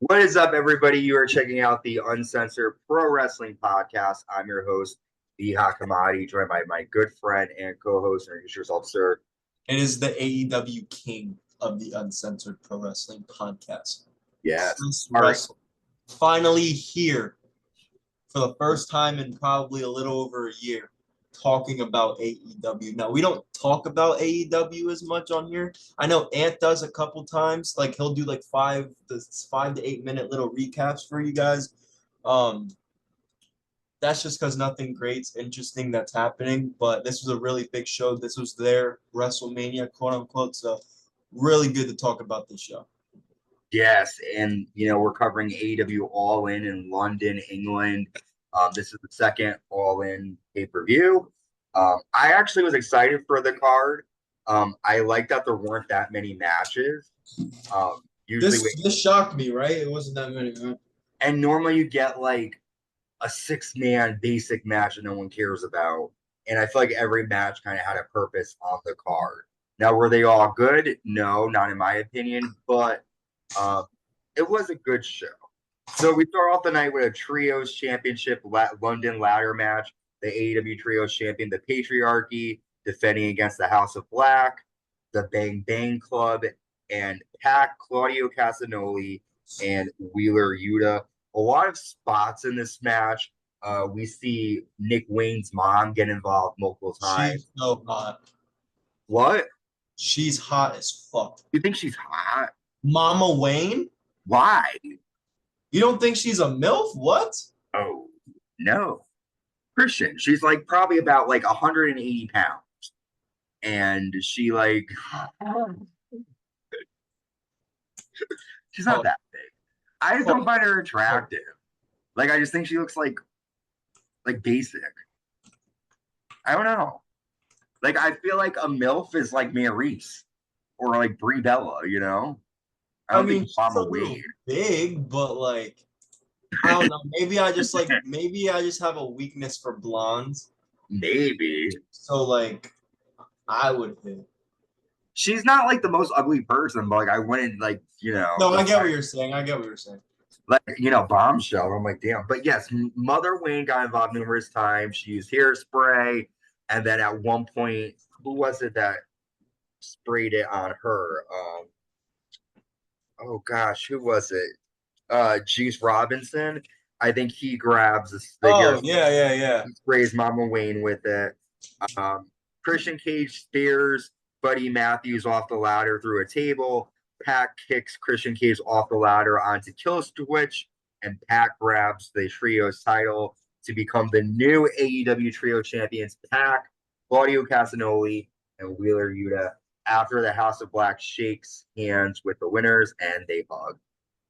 What is up, everybody? You are checking out the Uncensored Pro Wrestling Podcast. I'm your host, the Hakamadi, joined by my good friend and co-host. Introduce yourself, sir. It is the AEW King of the Uncensored Pro Wrestling Podcast. Yes. Chris All right. Russell, finally here for the first time in probably a little over a year, talking about AEW. Now, we don't talk about AEW as much on here. I know Ant does a couple times. Like, he'll do like 5 to 8 minute little recaps for you guys. That's just because nothing great's interesting that's happening. But this was a really big show. This was their WrestleMania, quote unquote. So really good to talk about this show. Yes, and we're covering AEW All In London, England. This is the second All In pay-per-view. I actually was excited for the card. I like that there weren't that many matches. This shocked me, right? It wasn't that many, right? And normally you get like a 6-man basic match that no one cares about. And I feel like every match kind of had a purpose on the card. Now, were they all good? No, not in my opinion, but it was a good show. So we start off the night with a Trios Championship London ladder match. The AEW Trios Champion, the Patriarchy, defending against the House of Black, the Bang Bang Club, and Pac, Claudio Castagnoli, and Wheeler Yuta. A lot of spots in this match. We see Nick Wayne's mom get involved multiple times. She's so hot. What? She's hot as fuck. You think she's hot? Mama Wayne? Why? You don't think she's a MILF? What? Oh, no. Christian, she's like probably about like 180 pounds. And she like she's not that big. I just don't find her attractive. Like, I just think she looks like basic. I don't know. Like, I feel like a MILF is like Maurice or like Brie Bella, you know? I mean, she's a little big, but like, I don't know. Maybe I just have a weakness for blondes. Maybe. So like, I would hit. She's not like the most ugly person, but like I wouldn't like, No, I get what you're saying. Like, bombshell. I'm like, damn. But yes, Mother Wayne got involved numerous times. She used hairspray. And then at one point, who was it that sprayed it on her? Oh gosh, who was it? Juice Robinson. I think he grabs the yeah. He sprays Mama Wayne with it. Christian Cage spears Buddy Matthews off the ladder through a table. Pac kicks Christian Cage off the ladder onto Kill Switch, and Pac grabs the Trios title to become the new AEW Trio Champions. Pac, Claudio Castagnoli, and Wheeler Yuta. After the House of Black shakes hands with the winners and they hug.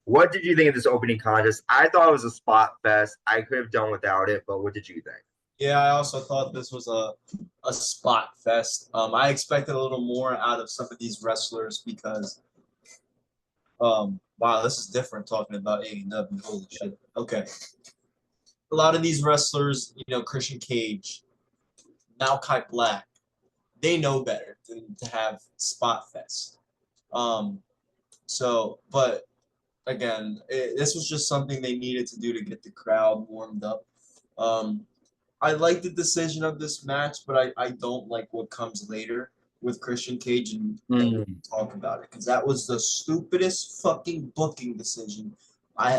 What did you think of this opening contest? I thought it was a spot fest. I could have done without it, but what did you think? Yeah, I also thought this was a spot fest. I expected a little more out of some of these wrestlers because, wow, this is different talking about AEW. Holy shit. Okay. A lot of these wrestlers, Christian Cage, Malachi Black, they know better than to have spot fest. But again, this was just something they needed to do to get the crowd warmed up. I like the decision of this match, but I don't like what comes later with Christian Cage and talk about it because that was the stupidest fucking booking decision.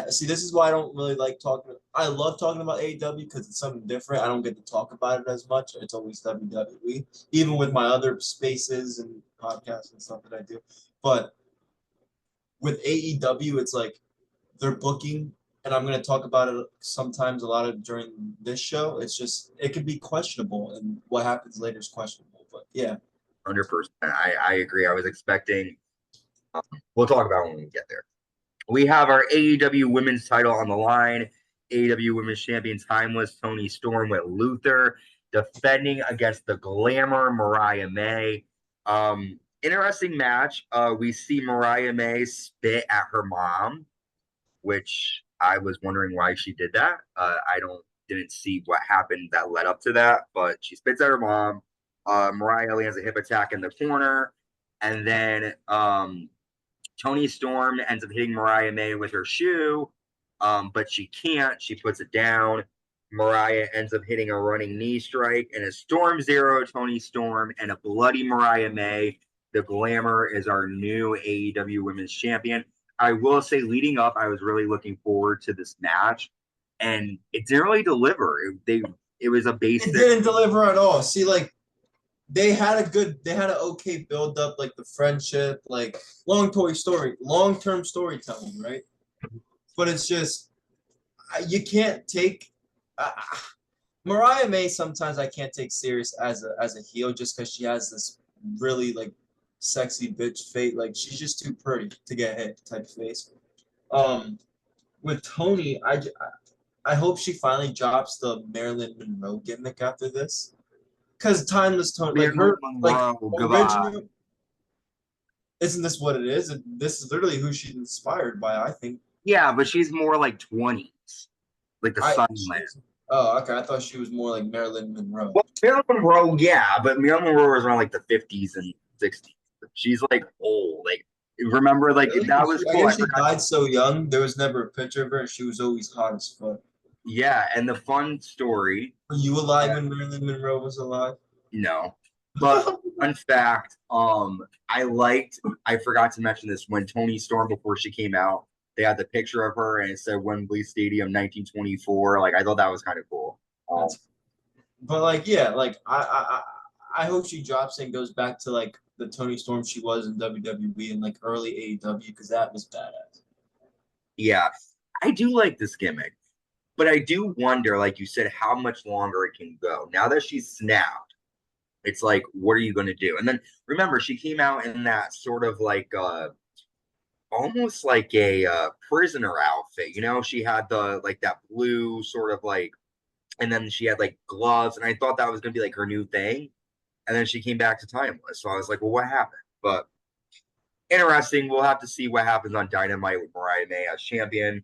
This is why I don't really like talking. I love talking about AEW because it's something different. I don't get to talk about it as much. It's always WWE, even with my other spaces and podcasts and stuff that I do. But with AEW, it's like they're booking, and I'm going to talk about it sometimes a lot of during this show. It's just, it could be questionable, and what happens later is questionable. But yeah. 100%. I agree. I was expecting, we'll talk about it when we get there. We have our AEW Women's title on the line. AEW Women's Champion Timeless Toni Storm with Luther defending against the Glamour Mariah May. Interesting match. We see Mariah May spit at her mom, which I was wondering why she did that. I didn't see what happened that led up to that, but she spits at her mom. Mariah lands a hip attack in the corner, and then Toni Storm ends up hitting Mariah May with her shoe, but she can't. She puts it down. Mariah ends up hitting a running knee strike and a Storm Zero Toni Storm and a bloody Mariah May. The Glamour is our new AEW Women's Champion. I will say, leading up, I was really looking forward to this match, and it didn't really deliver. It was a basic. It didn't deliver at all. See, like they had an okay build up, like the friendship, like long-term storytelling, right? But it's just you can't take Mariah May. Sometimes I can't take serious as a heel just because she has this really like sexy bitch face. Like she's just too pretty to get hit type face. With Toni, I hope she finally drops the Marilyn Monroe gimmick after this. Because timeless Toni, like her, like original. Isn't this what it is? This is literally who she's inspired by, I think. Yeah, but she's more like 20s, like the Sunland. Oh, okay. I thought she was more like Marilyn Monroe. Well, Marilyn Monroe, yeah, but Marilyn Monroe was around like the 50s and 60s. She's like old. Like, remember, like really? That was cool. I guess she died so young. There was never a picture of her, and she was always hot as fuck. Yeah, and the fun story. Were you alive when Marilyn Monroe was alive? No. But fun fact, I forgot to mention this, when Toni Storm, before she came out, they had the picture of her and it said Wembley Stadium 1924. Like, I thought that was kind of cool. But like, yeah, like I hope she drops and goes back to like the Toni Storm she was in WWE and like early AEW, because that was badass. Yeah, I do like this gimmick, but I do wonder, like you said, how much longer it can go. Now that she's snapped, it's like, what are you going to do? And then remember, she came out in that sort of like almost like a prisoner outfit. You know, she had the like that blue sort of like, and then she had like gloves, and I thought that was going to be like her new thing. And then she came back to Timeless. So I was like, well, what happened? But interesting. We'll have to see what happens on Dynamite with Mariah May as champion.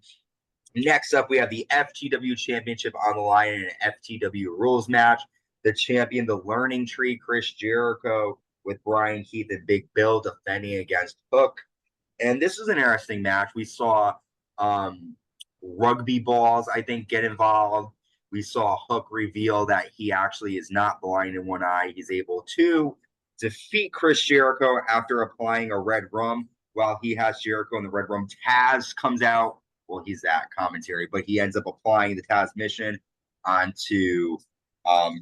Next up, we have the FTW Championship on the line in an FTW Rules Match. The champion, the Learning Tree, Chris Jericho, with Brian Keith and Big Bill defending against Hook. And this was an interesting match. We saw rugby balls, I think, get involved. We saw Hook reveal that he actually is not blind in one eye. He's able to defeat Chris Jericho after applying a red rum while he has Jericho in the red rum. Taz comes out. Well, he's that commentary, but he ends up applying the Taz mission onto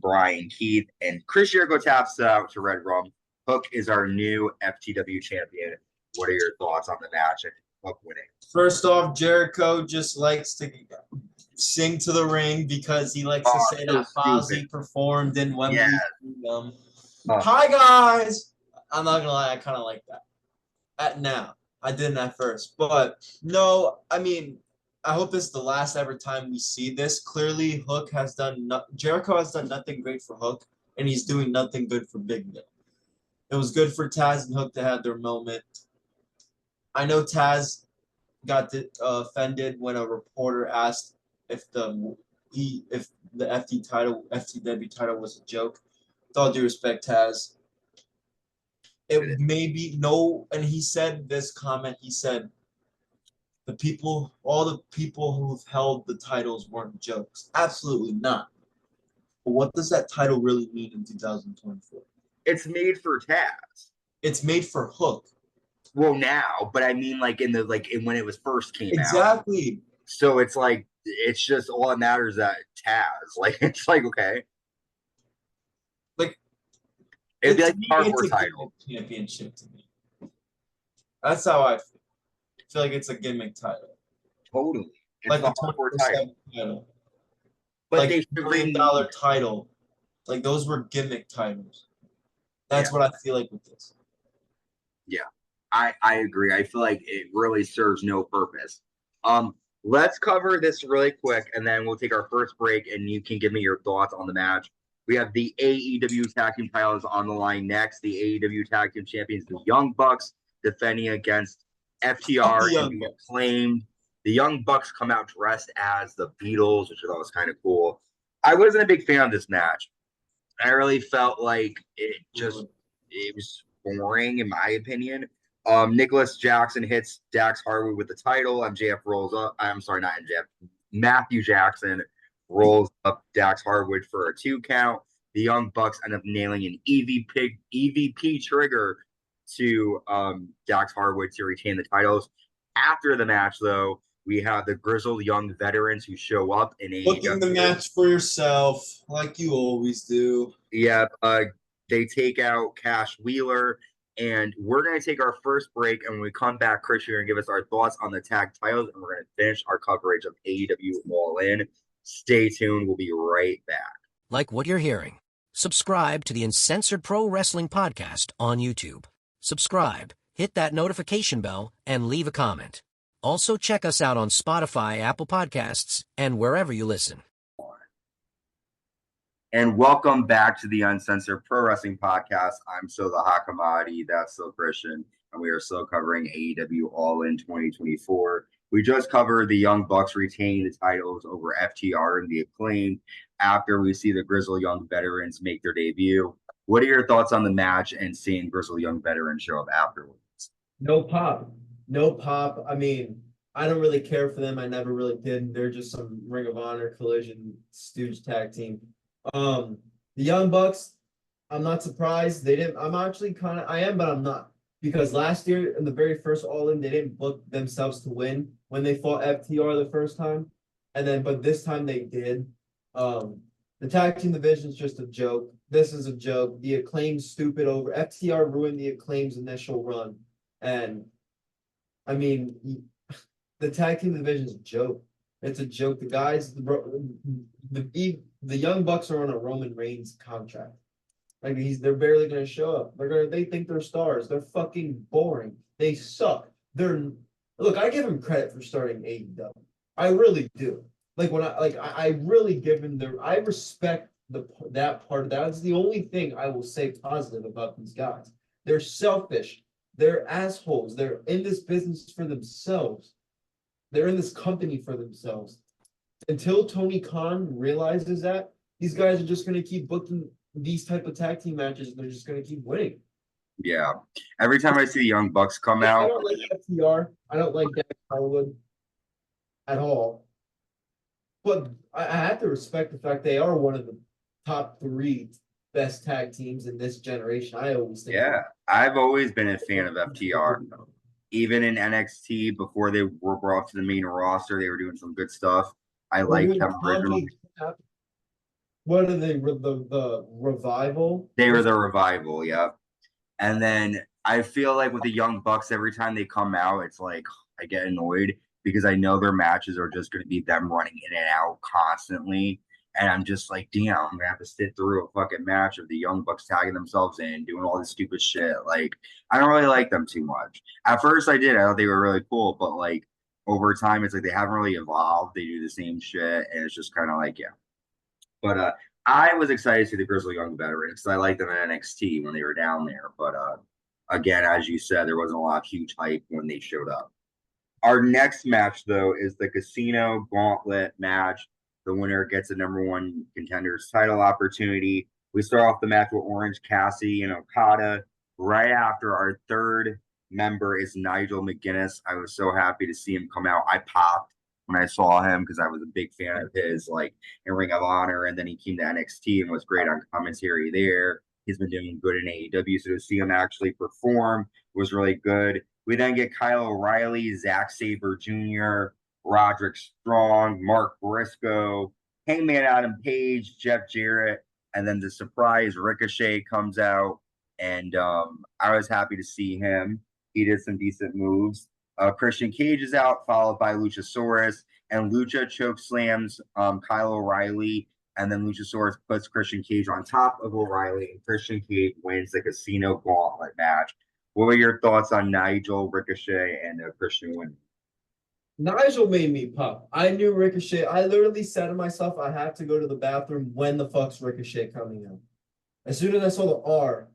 Brian Keith. And Chris Jericho taps out to red rum. Hook is our new FTW champion. What are your thoughts on the match and Hook winning? First off, Jericho just likes to sing to the ring because he likes to say that Fozzy performed in Wembley. Yeah. Hi, guys. I'm not going to lie. I kind of like that. Now, I didn't at first. But, no, I mean, I hope this is the last ever time we see this. Clearly, Jericho has done nothing great for Hook, and he's doing nothing good for Big Bill. It was good for Taz and Hook to have their moment. I know Taz got offended when a reporter asked if the FTW title was a joke. With all due respect, Taz, it may be no. And he said this comment. He said, all the people who've held the titles weren't jokes. Absolutely not. But what does that title really mean in 2024? It's made for Taz. It's made for Hook. Well, now, but I mean, like when it was first came out. Exactly. So it's like, it's just all that matters that Taz. Like, it's like, okay. Like, it'd be like a hardcore title. Championship to me. That's how I feel. I feel like it's a gimmick title. Totally. It's like a hardcore title. But like $1 million title. Like, those were gimmick titles. That's what I feel like with this. Yeah. I agree. I feel like it really serves no purpose. Let's cover this really quick, and then we'll take our first break, and you can give me your thoughts on the match. We have the AEW Tag Team titles on the line next. The AEW Tag Team Champions, the Young Bucks, defending against FTR and the Acclaimed. The Young Bucks come out dressed as the Beatles, which I thought was kind of cool. I wasn't a big fan of this match. I really felt like it was boring, in my opinion. Nicholas Jackson hits Dax Harwood with the title. MJF rolls up. I'm sorry, not MJF. Matthew Jackson rolls up Dax Harwood for a 2 count. The Young Bucks end up nailing an EVP trigger to Dax Harwood to retain the titles. After the match, though, we have the grizzled young veterans who show up in Booking the match for yourself, like you always do. Yeah, they take out Cash Wheeler, and we're going to take our first break. And when we come back, Chris, you're going to give us our thoughts on the tag titles, and we're going to finish our coverage of AEW All In. Stay tuned. We'll be right back. Like what you're hearing, subscribe to the Uncensored Pro Wrestling Podcast on YouTube. Subscribe, hit that notification bell, and leave a comment. Also, check us out on Spotify, Apple Podcasts, and wherever you listen. And welcome back to the Uncensored Pro Wrestling Podcast. I'm So the Hot Commodity, that's So Christian, and we are still covering AEW All In 2024. We just covered the Young Bucks retaining the titles over FTR and the Acclaimed after we see the Grizzled Young Veterans make their debut. What are your thoughts on the match and seeing Grizzled Young Veterans show up afterwards? No pop. No pop. I mean, I don't really care for them. I never really did. They're just some Ring of Honor collision stooge tag team. The Young Bucks, I'm not surprised. They didn't. I'm actually kind of, I am, but I'm not. Because last year, in the very first All In, they didn't book themselves to win when they fought FTR the first time. But this time they did. The tag team division is just a joke. This is a joke. The Acclaimed stupid over. FTR ruined the Acclaimed's initial run. And, I mean, the tag team division is a joke. It's a joke. The guys, the Young Bucks are on a Roman Reigns contract. Like they're barely gonna show up. They think they're stars. They're fucking boring. They suck. Look, I give them credit for starting AEW. I really do. I really give them I respect that part of that. That's the only thing I will say positive about these guys. They're selfish. They're assholes. They're in this business for themselves. They're in this company for themselves. Until Tony Khan realizes that, these guys are just going to keep booking these type of tag team matches, and they're just going to keep winning. Yeah. Every time I see the Young Bucks come out. I don't like FTR. I don't like Dax Harwood at all. But I have to respect the fact they are one of the top 3 best tag teams in this generation. I always think. Yeah. I've always been a fan of FTR. Even in NXT, before they were brought to the main roster, they were doing some good stuff. I liked them originally. What are they? The Revival? They were the Revival, yeah. And then I feel like with the Young Bucks, every time they come out, it's like I get annoyed because I know their matches are just going to be them running in and out constantly. And I'm just like, damn, I'm going to have to sit through a fucking match of the Young Bucks tagging themselves in, doing all this stupid shit. Like, I don't really like them too much. At first I did. I thought they were really cool. But, like, over time, it's like they haven't really evolved. They do the same shit. And it's just kind of like, yeah. But I was excited to see the Grizzly Young Veterans because I liked them in NXT when they were down there. But, again, as you said, there wasn't a lot of huge hype when they showed up. Our next match, though, is the Casino Gauntlet Match. The winner gets a #1 Contenders title opportunity. We start off the match with Orange Cassidy and Okada. Right after, our third member is Nigel McGuinness. I was so happy to see him come out. I popped when I saw him because I was a big fan of his, like, in Ring of Honor, and then he came to NXT and was great on commentary there. He's been doing good in AEW, so to see him actually perform was really good. We then get Kyle O'Reilly, Zack Sabre Jr., Roderick Strong, Mark Briscoe, Hangman Adam Page, Jeff Jarrett, and then the surprise Ricochet comes out, and I was happy to see him. He did some decent moves. Christian Cage is out, followed by Luchasaurus, and Lucha choke slams Kyle O'Reilly, and then Luchasaurus puts Christian Cage on top of O'Reilly, and Christian Cage wins the Casino Gauntlet match. What were your thoughts on Nigel, Ricochet, and Christian winning? Nigel made me pop. I knew Ricochet. I literally said to myself, I have to go to the bathroom. When the fuck's Ricochet coming out? As soon as I saw the R,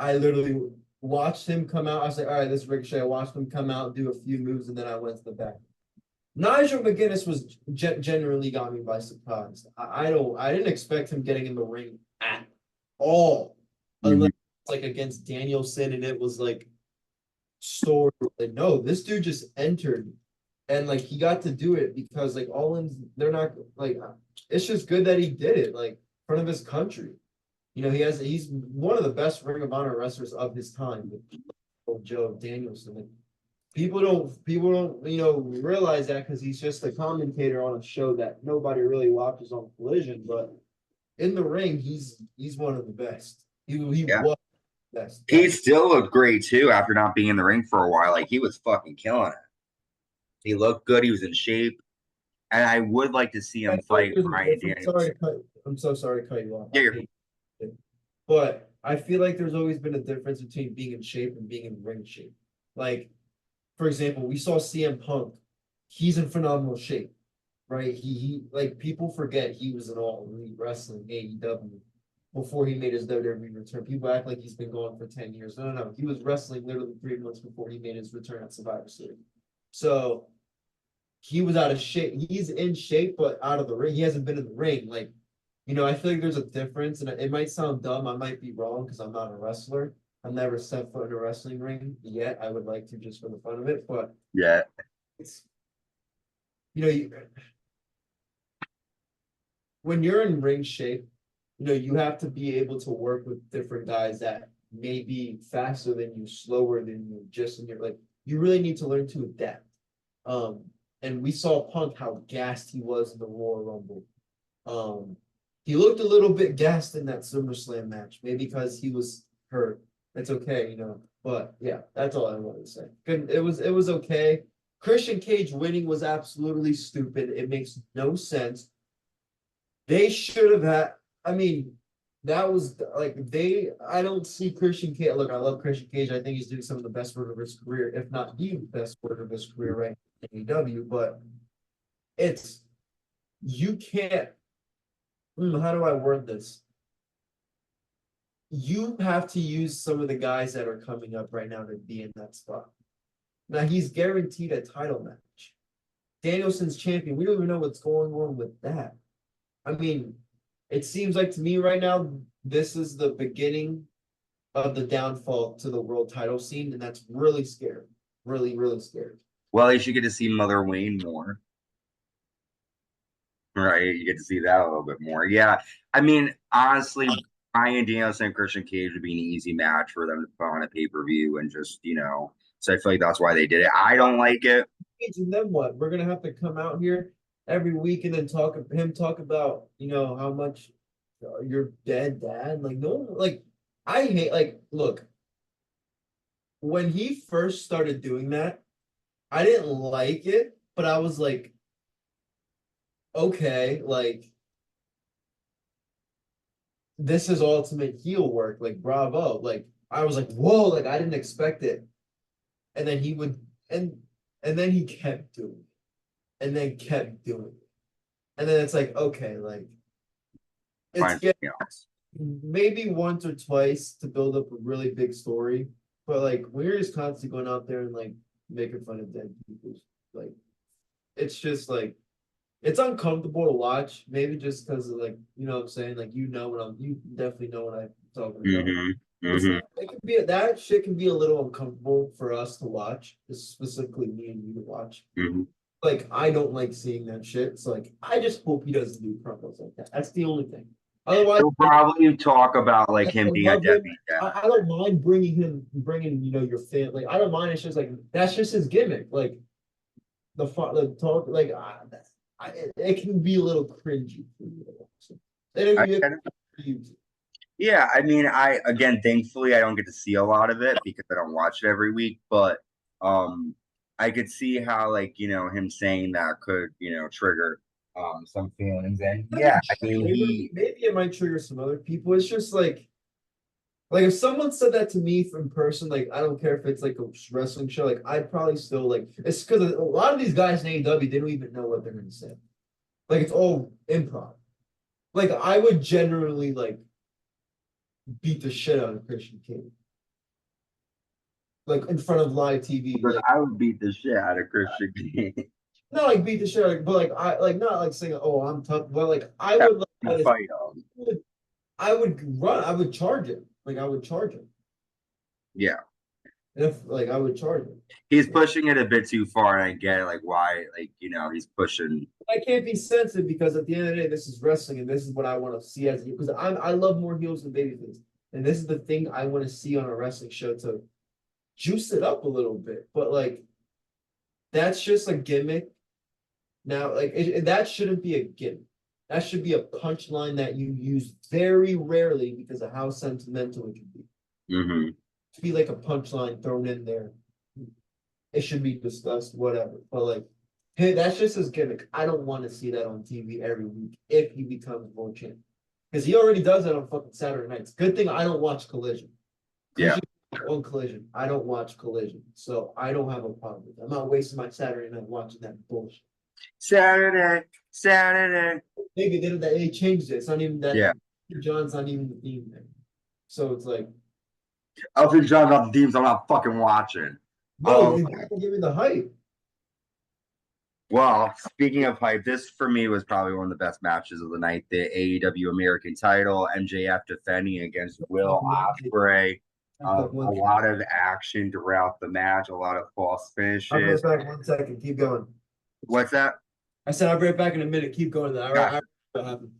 I literally watched him come out. I was like, all right, this is Ricochet. I watched him come out, do a few moves, and then I went to the back. Nigel McGuinness was generally got me by surprise. I didn't expect him getting in the ring at all. Unless like against Danielson, and it was like story. Like, no, this dude just entered, and like he got to do it because like All In, they're not like. It's just good that he did it like in front of his country. He's one of the best Ring of Honor wrestlers of his time. Old Joe Danielson. Like, people don't realize that because he's just a commentator on a show that nobody really watches on Collision, but in the ring, he's one of the best. He Yeah. was the best. He still looked great too after not being in the ring for a while. Like he was fucking killing it. He looked good. He was in shape, and I would like to see him fight Bryan Danielson. I'm so sorry to cut you off. Yeah, but I feel like there's always been a difference between being in shape and being in ring shape. Like, for example, we saw CM Punk. He's in phenomenal shape, right? He like people forget he was an All Elite Wrestling AEW before he made his WWE return. People act like he's been gone for 10 years. No. He was wrestling literally 3 months before he made his return at Survivor Series. So he was out of shape. He's in shape, but out of the ring. He hasn't been in the ring. Like, I feel like there's a difference, and it might sound dumb. I might be wrong because I'm not a wrestler. I've never set foot in a wrestling ring yet. I would like to just for the fun of it, but yeah. it's when you're in ring shape, you have to be able to work with different guys that may be faster than you, slower than you, just in your like you really need to learn to adapt. And we saw Punk how gassed he was in the Royal Rumble. He looked a little bit gassed in that SummerSlam match, maybe because he was hurt. It's okay, But yeah, that's all I wanted to say. Good. It was okay. Christian Cage winning was absolutely stupid. It makes no sense. They should have had. I mean, that was like I don't see Christian Cage. Look, I love Christian Cage. I think he's doing some of the best work of his career, if not the best work of his career right in AEW. But you can't. How do I word this? You have to use some of the guys that are coming up right now to be in that spot. Now he's guaranteed a title match. Danielson's champion. We don't even know what's going on with that. I mean, it seems like to me right now, this is the beginning of the downfall to the world title scene, and that's really scary. Really, really scary. Well, you should get to see Mother Wayne more. Right, you get to see that a little bit more. Yeah, I mean, honestly, Bryan Danielson and Christian Cage would be an easy match for them to put on a pay-per-view and just, so I feel like that's why they did it. I don't like it. And then what? We're gonna have to come out here every week and then talk about, how much your dead dad. Like, no, like I hate look, when he first started doing that, I didn't like it, but I was like, okay, like this is ultimate heel work, like bravo. Like I was like, whoa, like I didn't expect it. And then he would and then he kept doing it. And then kept doing it. And then it's like, okay, like it's maybe once or twice to build up a really big story. But like we're just constantly going out there and like making fun of dead people. Like it's just like it's uncomfortable to watch, maybe just because of like, what I'm saying? Like, you definitely know what I'm talking about. It can be that shit can be a little uncomfortable for us to watch, specifically me and you to watch. Like, I don't like seeing that shit. So like, I just hope he doesn't do promos like that. That's the only thing. Otherwise, he'll probably talk about like him being a deadbeat dad. I don't mind bringing your fan. Like, I don't mind. It's just like that's just his gimmick. Like the talk. Like it can be a little cringy for you. Yeah, I mean, thankfully I don't get to see a lot of it because I don't watch it every week, but I could see how him saying that could, trigger some feelings. And yeah, I mean maybe it might trigger some other people. It's just like if someone said that to me in person, like I don't care if it's like a wrestling show, like I'd probably still like it's because a lot of these guys in AEW they don't even know what they're gonna say. Like it's all improv. Like I would generally like beat the shit out of Christian Cage. Like in front of live TV. But I would beat the shit out of Christian Cage. Not like beat the shit out of, but like I like not like saying, oh, I'm tough, but like I would like fight on. I would charge it. Like I would charge him. Yeah. If like I would charge him. He's pushing it a bit too far, and I get it, like why, like he's pushing. I can't be sensitive because at the end of the day, this is wrestling, and this is what I want to see as because I love more heels than babyface, and this is the thing I want to see on a wrestling show to juice it up a little bit. But like, that's just a gimmick. Now, like that shouldn't be a gimmick. That should be a punchline that you use very rarely because of how sentimental it can be. Mm-hmm. To be like a punchline thrown in there, it should be discussed, whatever. But like, hey, that's just his gimmick. I don't want to see that on TV every week if he becomes world champion. Because he already does it on fucking Saturday nights. Good thing I don't watch Collision. Yeah. On Collision. I don't watch Collision. So I don't have a problem with it. I'm not wasting my Saturday night watching that bullshit. Saturday. Maybe they changed it. It's not even that. Yeah. John's not even the theme there. So it's like. Elton John got the themes I'm not fucking watching. No, you gotta give me the hype. Well, speaking of hype, this for me was probably one of the best matches of the night. The AEW American title, MJF defending against Will Ospreay. A lot of action throughout the match, a lot of false finishes. I'll be right back 1 second. Keep going. What's that? I said I'll be right back in a minute. Keep going. Gotcha. What happened?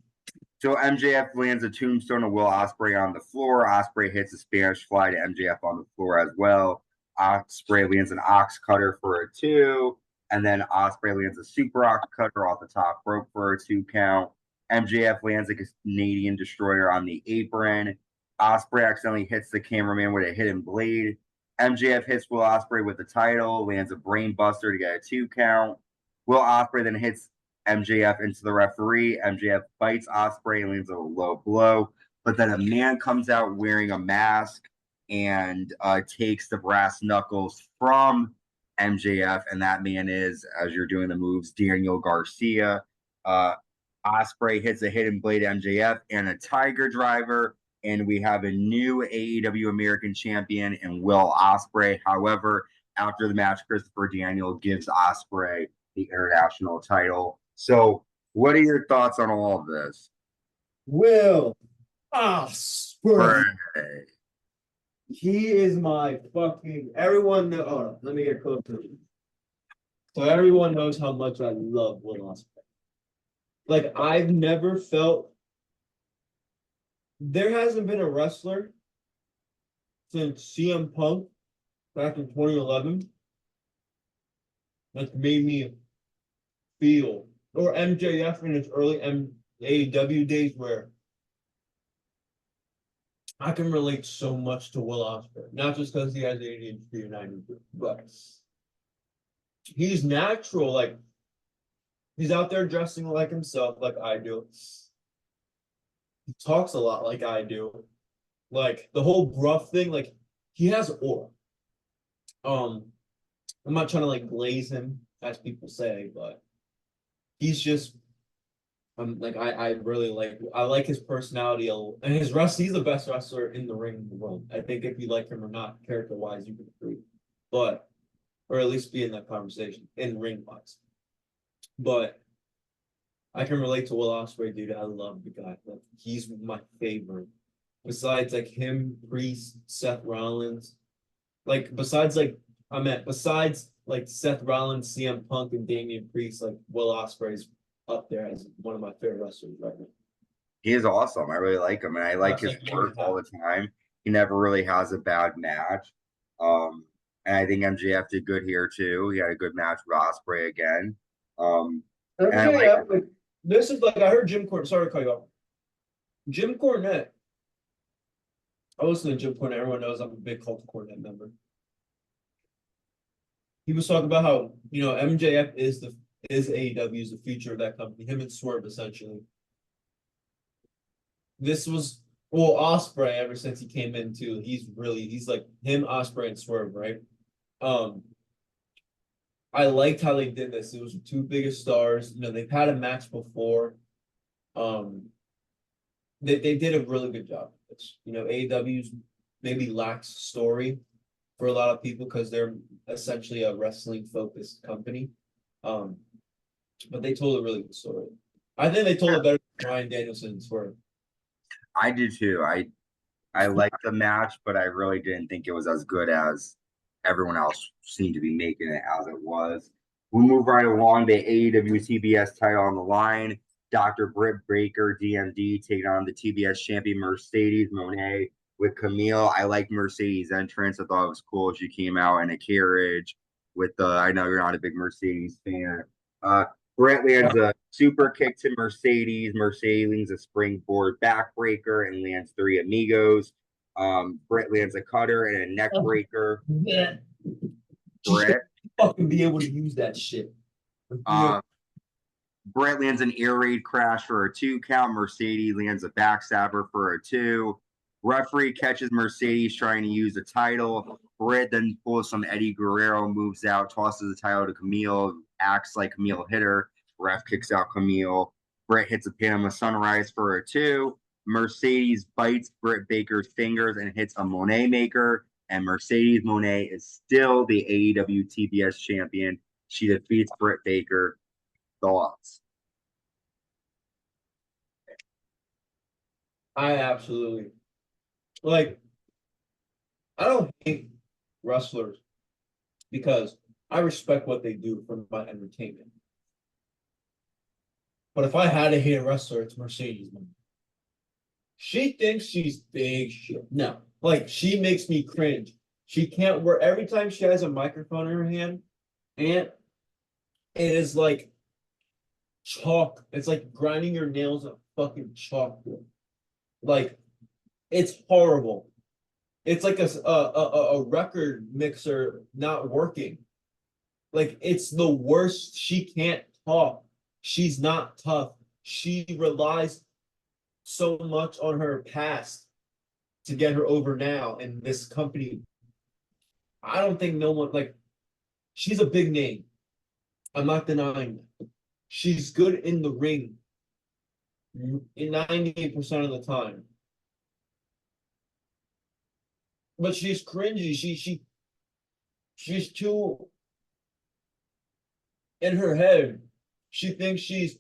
So MJF lands a tombstone to Will Ospreay on the floor. Ospreay hits a Spanish fly to MJF on the floor as well. Ospreay lands an ox cutter for a 2. And then Ospreay lands a super ox cutter off the top rope for a 2 count. MJF lands a Canadian destroyer on the apron. Ospreay accidentally hits the cameraman with a hidden blade. MJF hits Will Ospreay with the title, lands a brain buster to get a 2 count. Will Ospreay then hits MJF into the referee. MJF bites Ospreay, lands a low blow. But then a man comes out wearing a mask and takes the brass knuckles from MJF, and that man is, as you're doing the moves, Daniel Garcia. Ospreay hits a hidden blade to MJF and a tiger driver, and we have a new AEW American champion in Will Ospreay. However, after the match, Christopher Daniel gives Ospreay the international title. So, what are your thoughts on all of this? Will Ospreay. Right. He is my fucking. Everyone know. Oh, let me get close to him. So everyone knows how much I love Will Ospreay. Like I've never felt. There hasn't been a wrestler since CM Punk back in 2011 that's made me feel, or MJF in his early AEW days where I can relate so much to Will Ospreay, not just because he has ADHD and I do, but he's natural. Like he's out there dressing like himself, like I do. He talks a lot like I do. Like the whole gruff thing, like he has aura. I'm not trying to like glaze him, as people say, but he's just I really like his personality and his wrestling. He's the best wrestler in the ring in the world. I think if you like him or not, character wise, you can agree, but or at least be in that conversation in ring wise. But I can relate to Will Ospreay, dude. I love the guy. Like, he's my favorite. Besides like him, Priest, Seth Rollins, besides Seth Rollins, CM Punk, and Damian Priest, like Will Ospreay's up there as one of my favorite wrestlers right now. He is awesome. I really like him, and I like his work all the time. He never really has a bad match. And I think MJF did good here too. He had a good match with Ospreay again. This is like I heard Jim Cornette. Sorry to cut you off. Jim Cornette. I listen to Jim Cornette. Everyone knows I'm a big Cult of Cornette member. He was talking about how MJF is AEW's the future of that company. Him and Swerve essentially. This was Ospreay ever since he came in too. He's like him, Ospreay, and Swerve, right? I liked how they did this. It was the two biggest stars. They've had a match before. They did a really good job. AEW's maybe lacks story for a lot of people because they're essentially a wrestling focused company. But they told a really good story. I think they told it better than Bryan Danielson and Swerve. I do too. I liked the match, but I really didn't think it was as good as everyone else seemed to be making it as it was. We move right along. The AEW TBS title on the line. Dr. Britt Baker, DMD, taking on the TBS champion Mercedes Mone with Camille. I like Mercedes' entrance. I thought it was cool. She came out in a carriage with the. I know you're not a big Mercedes fan. Brett lands a super kick to Mercedes. Mercedes lands a springboard backbreaker and lands 3 amigos. Brett lands a cutter and a neck breaker. Yeah. Brett Fucking be able to use that shit. Brett lands an air raid crash for a 2 count. Mercedes lands a backstabber for a 2. Referee catches Mercedes trying to use the title. Brett then pulls some Eddie Guerrero, moves out, tosses the title to Camille, acts like Camille hit her. Ref kicks out Camille. Brett hits a Panama Sunrise for a 2. Mercedes bites Britt Baker's fingers and hits a Monet maker. And Mercedes Monet is still the AEW TBS champion. She defeats Britt Baker. Thoughts? I absolutely like. I don't hate wrestlers because I respect what they do for my entertainment. But if I had to hate a wrestler, it's Mercedes. She thinks she's big shit. No, like she makes me cringe. She can't work every time she has a microphone in her hand, and it is like chalk. It's like grinding your nails on fucking chalkboard. Like, it's horrible. It's like a record mixer not working. Like, it's the worst. She can't talk. She's not tough. She relies so much on her past to get her over now. And this company, I don't think no one, like, she's a big name. I'm not denying that. She's good in the ring in 98% of the time. But she's cringy. She's too in her head. She thinks she's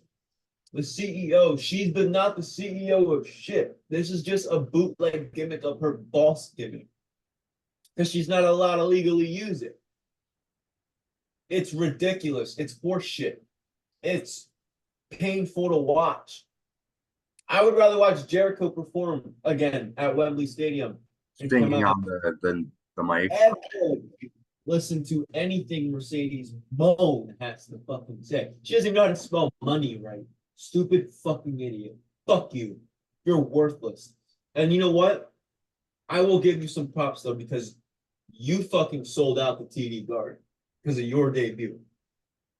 the CEO. She's not the CEO of shit. This is just a bootleg gimmick of her boss gimmick. Because she's not allowed to legally use it. It's ridiculous. It's horseshit. It's painful to watch. I would rather watch Jericho perform again at Wembley Stadium. Singing on the mic. Listen to anything Mercedes Mone has to fucking say. She doesn't even know how to spell money right. Stupid fucking idiot. Fuck you. You're worthless. And you know what? I will give you some props though, because you fucking sold out the TD Garden because of your debut.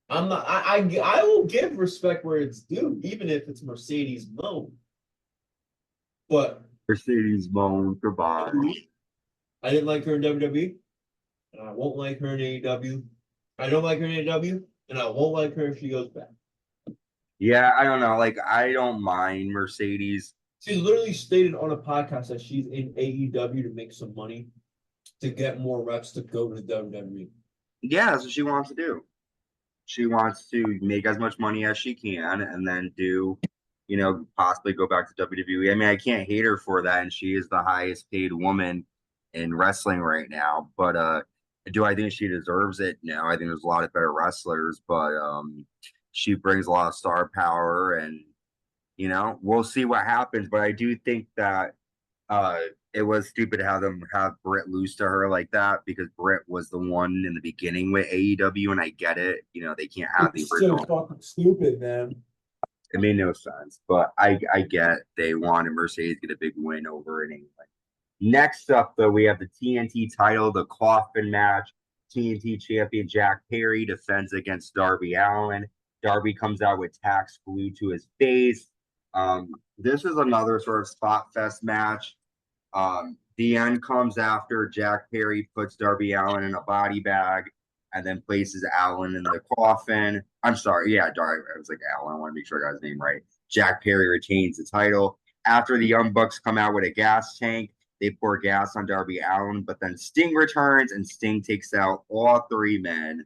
I'm not. I will give respect where it's due, even if it's Mercedes Mone. But Mercedes Mone, goodbye. I didn't like her in WWE, and I won't like her in AEW. I don't like her in AEW, and I won't like her if she goes back. Yeah, I don't know. Like, I don't mind Mercedes. She's literally stated on a podcast that she's in AEW to make some money, to get more reps to go to WWE. Yeah, that's what she wants to do. She wants to make as much money as she can and then do, possibly go back to WWE. I mean, I can't hate her for that, and she is the highest paid woman in wrestling right now. But do I think she deserves it? No, I think there's a lot of better wrestlers, but she brings a lot of star power, and we'll see what happens. But I do think that it was stupid to have Britt lose to her like that, because Britt was the one in the beginning with AEW, and I get it. They can't have the original. So fucking stupid, man. It made no sense, but I get they wanted Mercedes to get a big win over in England. Next up, though, we have the TNT title, the Coffin Match. TNT champion Jack Perry defends against Darby Allin. Darby comes out with tacks glued to his face. This is another sort of spot fest match. The end comes after Jack Perry puts Darby Allin in a body bag and then places Allin in the coffin. I'm sorry, yeah, Darby. I was like Allin. I want to make sure I got his name right. Jack Perry retains the title. After the Young Bucks come out with a gas tank, they pour gas on Darby Allin, but then Sting returns and Sting takes out all 3 men.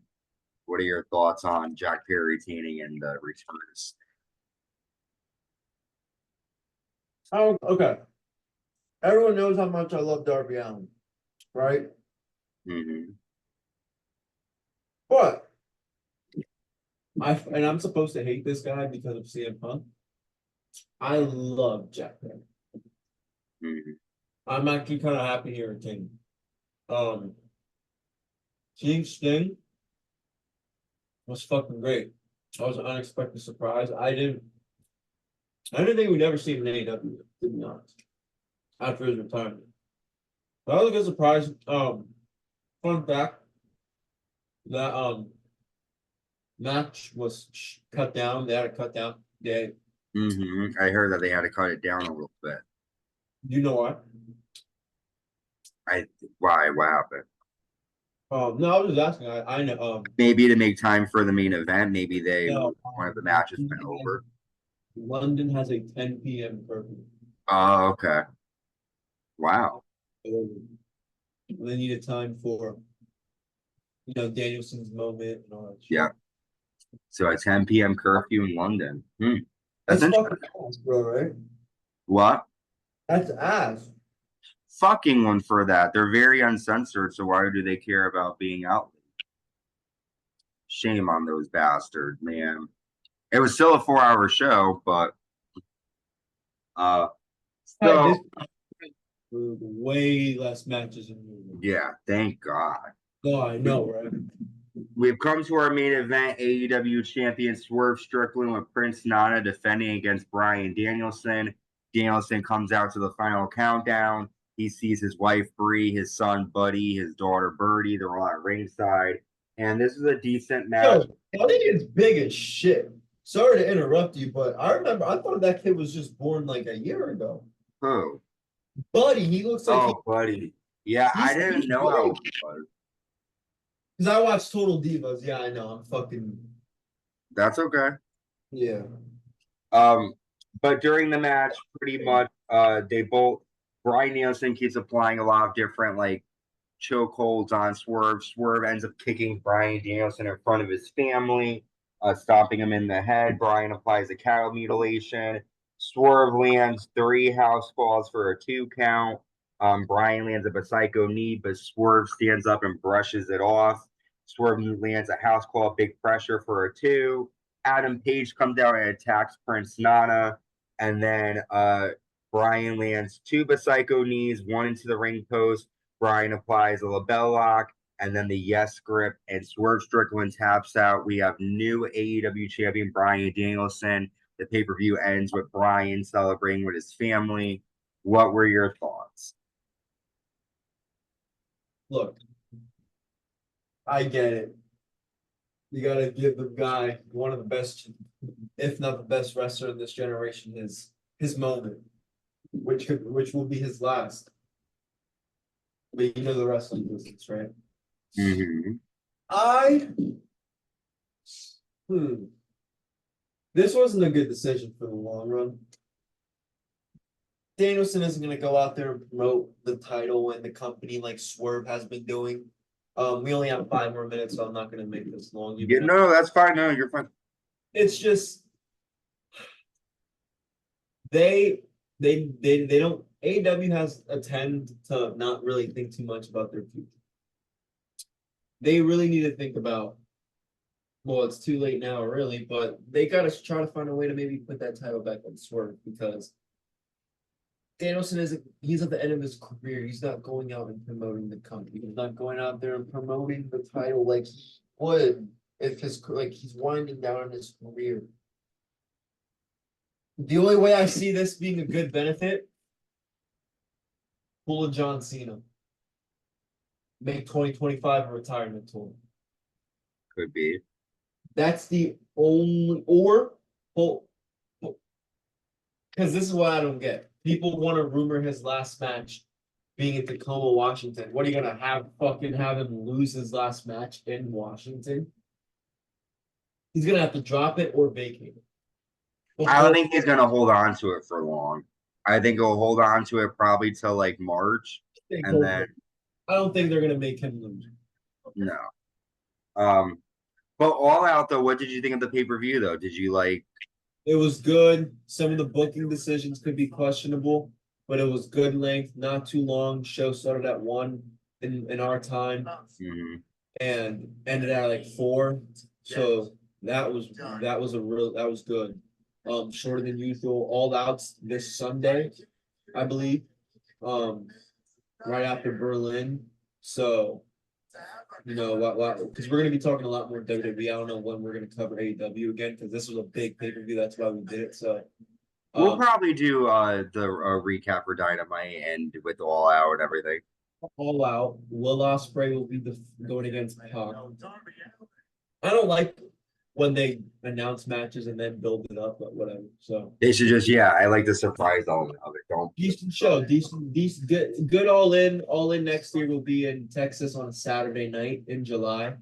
What are your thoughts on Jack Perry retaining and the returns? Oh, okay. Everyone knows how much I love Darby Allin, right? Mm-hmm. But I'm supposed to hate this guy because of CM Punk. I love Jack Perry. Mhm. I'm actually kind of happy here at King. Seeing Sting was fucking great. That was an unexpected surprise. I didn't think we'd ever see him in AEW, to be honest, after his retirement. That was a good surprise. Fun fact, that match was cut down. They had to cut down. They, I heard that they had to cut it down a little bit. you know what? Why? What happened? No, I was just asking. I know. Maybe to make time for the main event. Maybe No, one of the matches went over. London has a 10 p.m. curfew. Oh, okay. Wow. So they needed time for, Danielson's moment and all that shit. Yeah. So a 10 p.m. curfew in London. That's That's interesting. fucking ass, bro, right? What? That's ass. Fucking one for that. They're very uncensored, so why do they care about being out? Shame on those bastards, man. It was still a 4-hour show, but so Way less matches in the yeah, thank God. No, I know, right? We've come to our main event, AEW Champion Swerve Strickland with Prince Nana defending against Bryan Danielson. Danielson comes out to the final countdown. He sees his wife, Bree, his son, Buddy, his daughter, Birdie. They're all at ringside. And this is a decent match. Yo, Buddy is big as shit. Sorry to interrupt you, but I thought that kid was just born like a year ago. Who? Buddy, he looks like Buddy. Yeah, I didn't know how old he was. Because I watched Total Divas. Yeah, I know. I'm fucking. That's okay. Yeah. But during the match, pretty much, Bryan Danielson keeps applying a lot of different chokeholds on Swerve. Swerve ends up kicking Bryan Danielson in front of his family, stomping him in the head. Bryan applies a cattle mutilation. Swerve lands 3 house falls for a 2 count. Bryan lands a psycho knee, but Swerve stands up and brushes it off. Swerve lands a house call, big pressure for a 2. Adam Page comes out and attacks Prince Nana. And then Bryan lands 2 psycho knees, 1 into the ring post. Bryan applies a label lock, and then the yes grip, and Swerve Strickland taps out. We have new AEW champion Bryan Danielson. The pay-per-view ends with Bryan celebrating with his family. What were your thoughts? Look, I get it. You gotta give the guy one of the best, if not the best wrestler in this generation, his moment, which will be his last. But you know the wrestling business, right? This wasn't a good decision for the long run. Danielson isn't going to go out there and promote the title and the company like Swerve has been doing. We only have 5 more minutes, so I'm not going to make this long. No, that's fine. No, you're fine. It's just they don't. AEW has a tend to not really think too much about their future. They really need to think about. Well, it's too late now, really, but they got to try to find a way to maybe put that title back on Swerve because Danielson he's at the end of his career. He's not going out and promoting the company. He's not going out there and promoting the title like he would if he's winding down in his career. The only way I see this being a good benefit, pull a John Cena. Make 2025 a retirement tour. Could be. That's the only because this is what I don't get. People want to rumor his last match being in Tacoma, Washington. What are you gonna have him lose his last match in Washington? He's gonna have to drop it or vacate it. I don't think he's gonna hold on to it for long. I think he'll hold on to it probably till March, and then I don't think they're gonna make him lose. No. But All Out though, what did you think of the pay-per-view though? Did you like? It was good. Some of the booking decisions could be questionable, but it was good length, not too long. Show started at 1 in our time. and ended at like 4. So that was good. Shorter than usual. All Outs this Sunday, I believe. Right after Berlin. So because we're gonna be talking a lot more WWE. I don't know when we're gonna cover AEW again because this was a big pay-per-view. That's why we did it. So We'll probably do the recap for Dynamite and with All Out and everything. All Out. Will Ospreay will be going against Pac. I don't like when they announce matches and then build it up, but whatever. So They should just, I like the surprise element of it. Don't decent show, decent, good. All in next year will be in Texas on a Saturday night in July.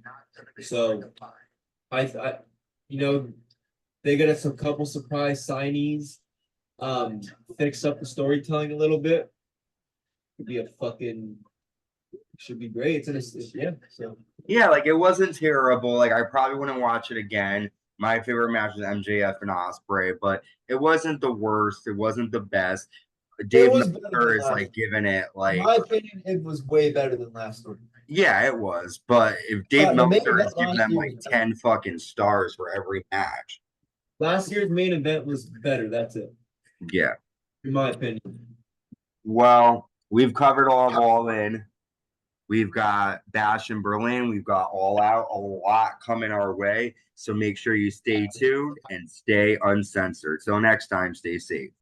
So I they got us a couple surprise signees. Fix up the storytelling a little bit. Should be great. So like it wasn't terrible. Like I probably wouldn't watch it again. My favorite match was MJF and Ospreay, but it wasn't the worst. It wasn't the best. Dave Meltzer is like giving it like. In my opinion, it was way better than last week. Yeah, it was. But if Dave Meltzer is giving them like 10 fucking stars for every match. Last year's main event was better. That's it. Yeah. In my opinion. Well, we've covered All In. We've got Bash in Berlin. We've got All Out. A lot coming our way. So make sure you stay tuned and stay uncensored. Till next time, stay safe.